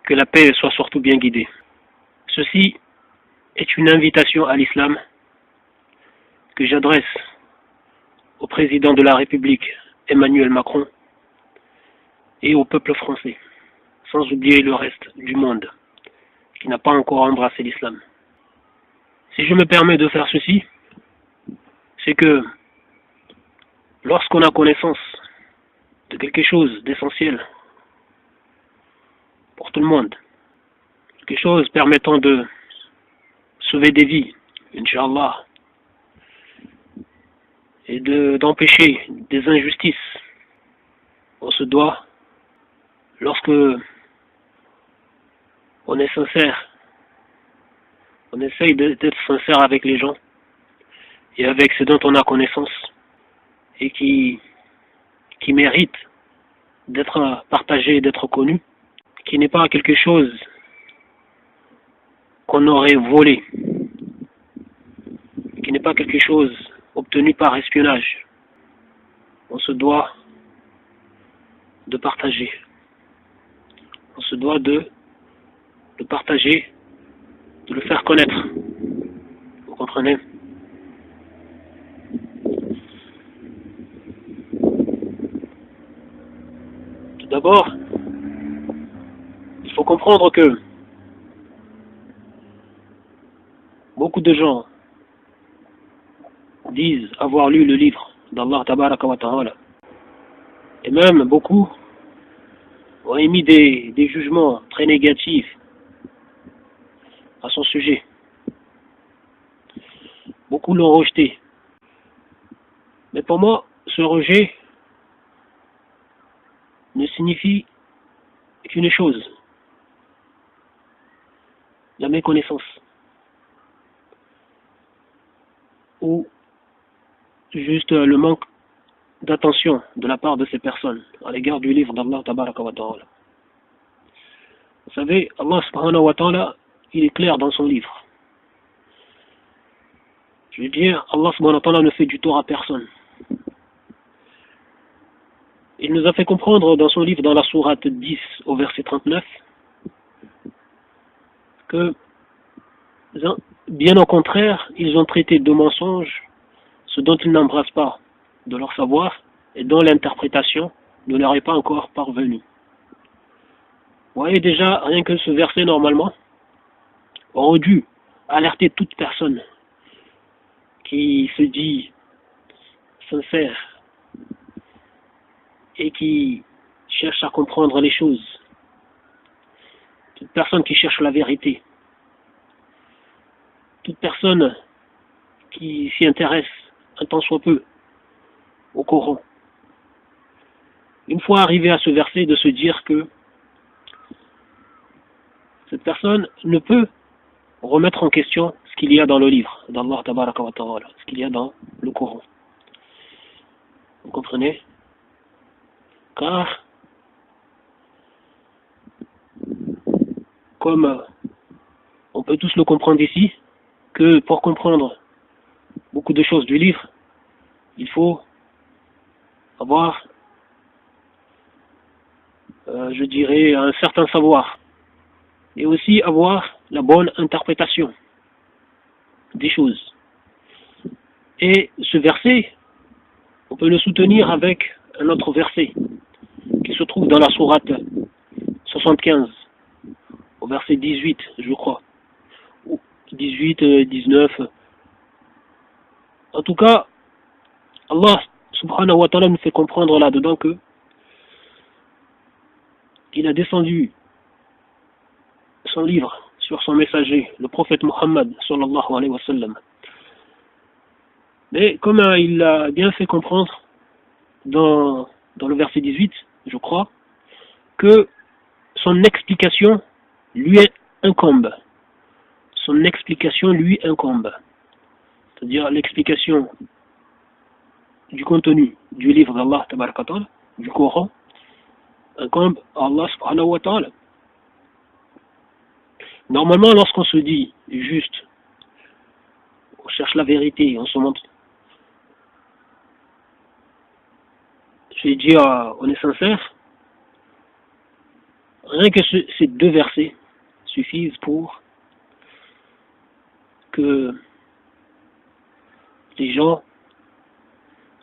Que la paix soit surtout bien guidée. Ceci est une invitation à l'islam que j'adresse au président de la République, Emmanuel Macron, et au peuple français, sans oublier le reste du monde qui n'a pas encore embrassé l'islam. Si je me permets de faire ceci, c'est que lorsqu'on a connaissance de quelque chose d'essentiel pour tout le monde, quelque chose permettant de sauver des vies, Inch'Allah, et d'empêcher des injustices, on se doit, lorsque on est sincère, on essaye d'être sincère avec les gens et avec ce dont on a connaissance et qui mérite d'être partagé, d'être connu, qui n'est pas quelque chose qu'on aurait volé, qui n'est pas quelque chose obtenu par espionnage. On se doit de partager. On se doit de partager, de le faire connaître. Vous comprenez? Tout d'abord, il faut comprendre que beaucoup de gens disent avoir lu le livre d'Allah Tabaraka wa Ta'ala. Et même beaucoup ont émis des jugements très négatifs à son sujet. Beaucoup l'ont rejeté. Mais pour moi, ce rejet ne signifie qu'une chose, la méconnaissance. Ou juste le manque d'attention de la part de ces personnes à l'égard du livre d'Allah Tabaraka wa Ta'ala. Vous savez, Allah Subhanahu wa Ta'ala, il est clair dans son livre. Je veux dire, Allah Subhanahu wa Ta'ala ne fait du tort à personne. Il nous a fait comprendre dans son livre, dans la sourate 10 au verset 39, que bien au contraire, ils ont traité de mensonges ce dont ils n'embrassent pas de leur savoir et dont l'interprétation ne leur est pas encore parvenue. Vous voyez déjà, rien que ce verset normalement aurait dû alerter toute personne qui se dit sincère et qui cherche à comprendre les choses. Toute personne qui cherche la vérité. Toute personne qui s'y intéresse un tant soit peu au Coran. Une fois arrivé à ce verset, de se dire que cette personne ne peut remettre en question ce qu'il y a dans le livre d'Allah Tabaraka wa Ta'ala, ce qu'il y a dans le Coran. Vous comprenez? Car, comme on peut tous le comprendre ici, que pour comprendre beaucoup de choses du livre, il faut avoir, je dirais, un certain savoir et aussi avoir la bonne interprétation des choses. Et ce verset, on peut le soutenir avec un autre verset qui se trouve dans la sourate 75, au verset 18, je crois, ou 18, 19. En tout cas, Allah subhanahu wa ta'ala nous fait comprendre là-dedans que il a descendu son livre sur son messager, le prophète Muhammad sallallahu alayhi wa sallam. Mais comme il l'a bien fait comprendre dans le verset 18, je crois, que son explication lui incombe. Son explication lui incombe. C'est-à-dire l'explication du contenu du livre d'Allah tabaraka ta'ala, du Coran, incombe à Allah subhanahu wa ta'ala. Normalement, lorsqu'on se dit juste, on cherche la vérité, on se montre, je vais dire, on est sincère, Rien que ces deux versets suffisent pour que les gens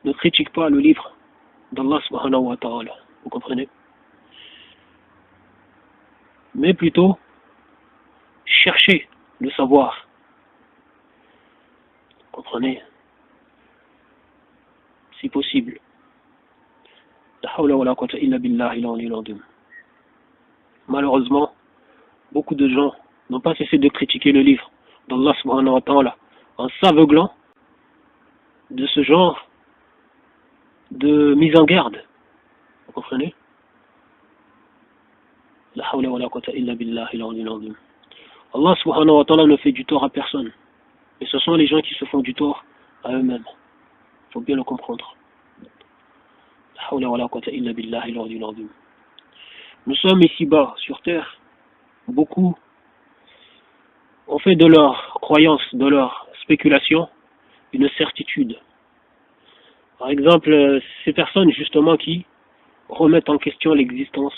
ne critiquent pas le livre d'Allah subhanahu wa ta'ala. Vous comprenez? Mais plutôt chercher le savoir. Vous comprenez? Si possible. La hawla wa la quwwata illa billahi al-aliyyil azim. Malheureusement, beaucoup de gens n'ont pas cessé de critiquer le livre d'Allah subhanahu wa ta'ala en s'aveuglant de ce genre de mise en garde. Vous comprenez? La hawla wa la quwwata illa billahi al-aliyyil azim. Allah subhanahu wa ta'ala ne fait du tort à personne. Et ce sont les gens qui se font du tort à eux-mêmes. Il faut bien le comprendre. La hawla wa la quwwata illa billahi al-aliyyil azim. Nous sommes ici-bas, sur terre. Beaucoup ont fait de leur croyance, de leur spéculation, une certitude. Par exemple, ces personnes justement qui remettent en question l'existence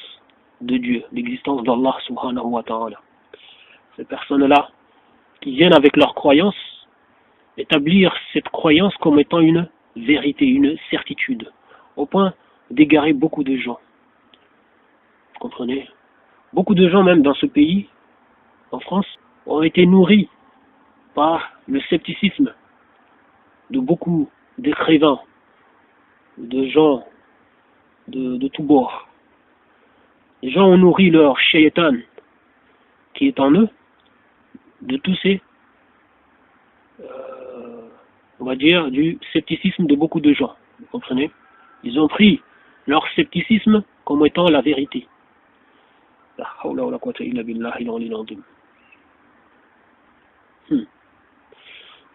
de Dieu, l'existence d'Allah subhanahu wa ta'ala. Ces personnes-là qui viennent avec leur croyance établir cette croyance comme étant une vérité, une certitude, au point d'égarer beaucoup de gens. Vous comprenez? Beaucoup de gens même dans ce pays, en France, ont été nourris par le scepticisme de beaucoup d'écrivains, de gens de tous bords. Les gens ont nourri leur shaitan qui est en eux de tous ces, on va dire, du scepticisme de beaucoup de gens. Vous comprenez? Ils ont pris leur scepticisme comme étant la vérité. La hawla wa la quwwata illa billahi al-aliyyil azim.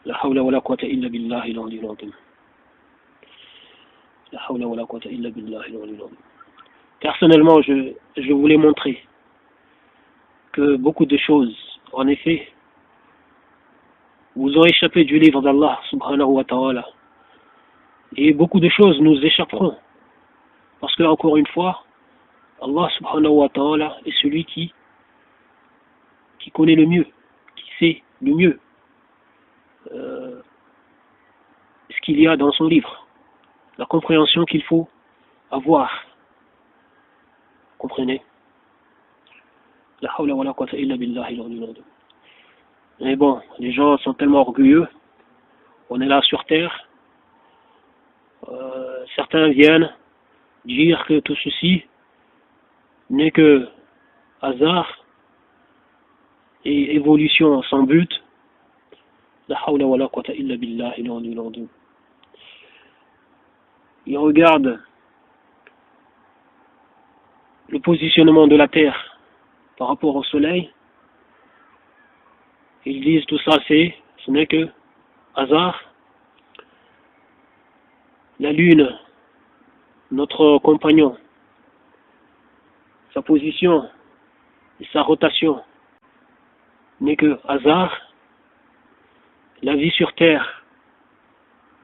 La hawla wa la quwwata illa billahi al-aliyyil azim. La hawla wa la quwwata illa billahi al-aliyyil azim. Personnellement, je voulais montrer que beaucoup de choses, en effet, vous ont échappé du livre d'Allah subhanahu wa ta'ala. Et beaucoup de choses nous échapperont. Parce que, encore une fois, Allah subhanahu wa ta'ala est celui qui connaît le mieux, qui sait le mieux ce qu'il y a dans son livre, la compréhension qu'il faut avoir. Vous comprenez? La hawla wa la quwwata illa billahi al-aliyyil azim. Mais bon, les gens sont tellement orgueilleux, on est là sur terre, certains viennent dire que tout ceci n'est que hasard et évolution sans but. La hawla wa la quwwata illa billahi al-aliyyil azim. Ils regardent le positionnement de la terre par rapport au soleil. Ils disent tout ça ce n'est que hasard. La lune, notre compagnon, sa position et sa rotation n'est que hasard. La vie sur terre,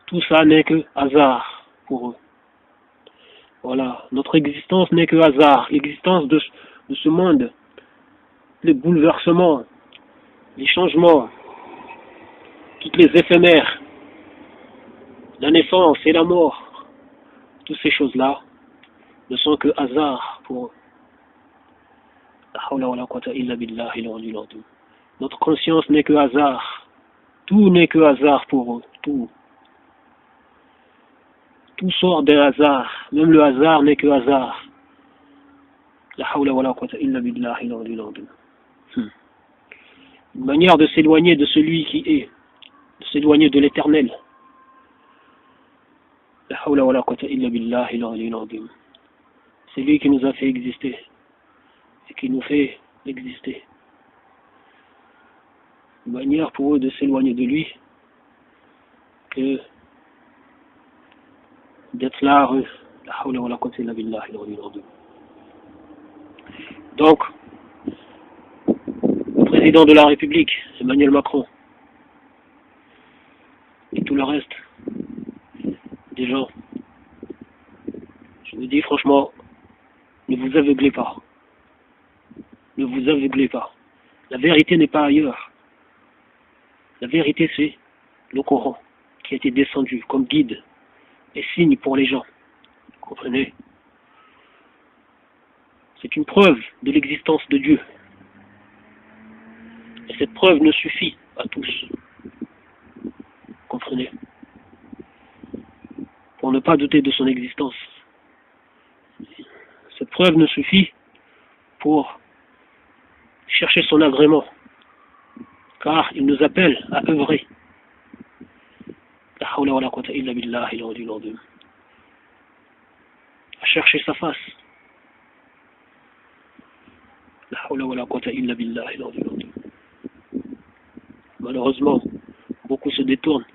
tout ça n'est que hasard pour eux. Voilà, notre existence n'est que hasard. L'existence de ce monde, les bouleversements, les changements, toutes les éphémères, la naissance et la mort, toutes ces choses-là ne sont que hasard pour eux. La hawla wa la quwwata illa billahi al-aliyyil azim. Notre conscience n'est que hasard. Tout n'est que hasard pour eux. Tout sort d'un hasard. Même le hasard n'est que hasard. La hawla wa la quwwata illa billahi al-aliyyil azim. Une manière de s'éloigner de celui qui est, de s'éloigner de l'éternel. La hawla wa la quwwata illa billahi al-aliyyil azim. C'est lui qui nous a fait exister et qui nous fait exister. Une manière pour eux de s'éloigner de lui que d'être là heureux. La hawla wa la quwwata illa billahi al-aliyyil azim. Donc, le président de la République, Emmanuel Macron, et tout le reste des gens, je vous dis franchement, ne vous aveuglez pas. vous aveuglez pas. La vérité n'est pas ailleurs. La vérité, c'est le Coran qui a été descendu comme guide et signe pour les gens. Vous comprenez? C'est une preuve de l'existence de Dieu. Et cette preuve ne suffit à tous. Vous comprenez? Pour ne pas douter de son existence. Cette preuve ne suffit pour chercher son agrément. Car il nous appelle à œuvrer. La hawla wa la quwwata illa billah, à chercher sa face. La hawla wa la quwwata illa billah. Malheureusement, beaucoup se détournent.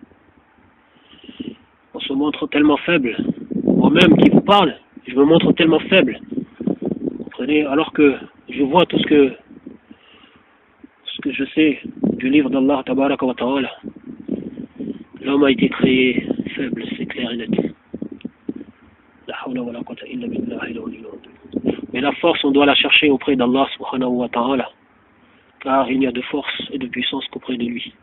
On se montre tellement faible. Moi-même qui vous parle, je me montre tellement faible. Vous comprenez? Alors que je vois tout ce que je sais du livre d'Allah Tabaraka wa Ta'ala. L'homme a été créé faible, c'est clair et net. La hawla wa la quwwata illa billah. Mais la force, on doit la chercher auprès d'Allah subhanahu wa ta'ala. Car il n'y a de force et de puissance qu'auprès de lui.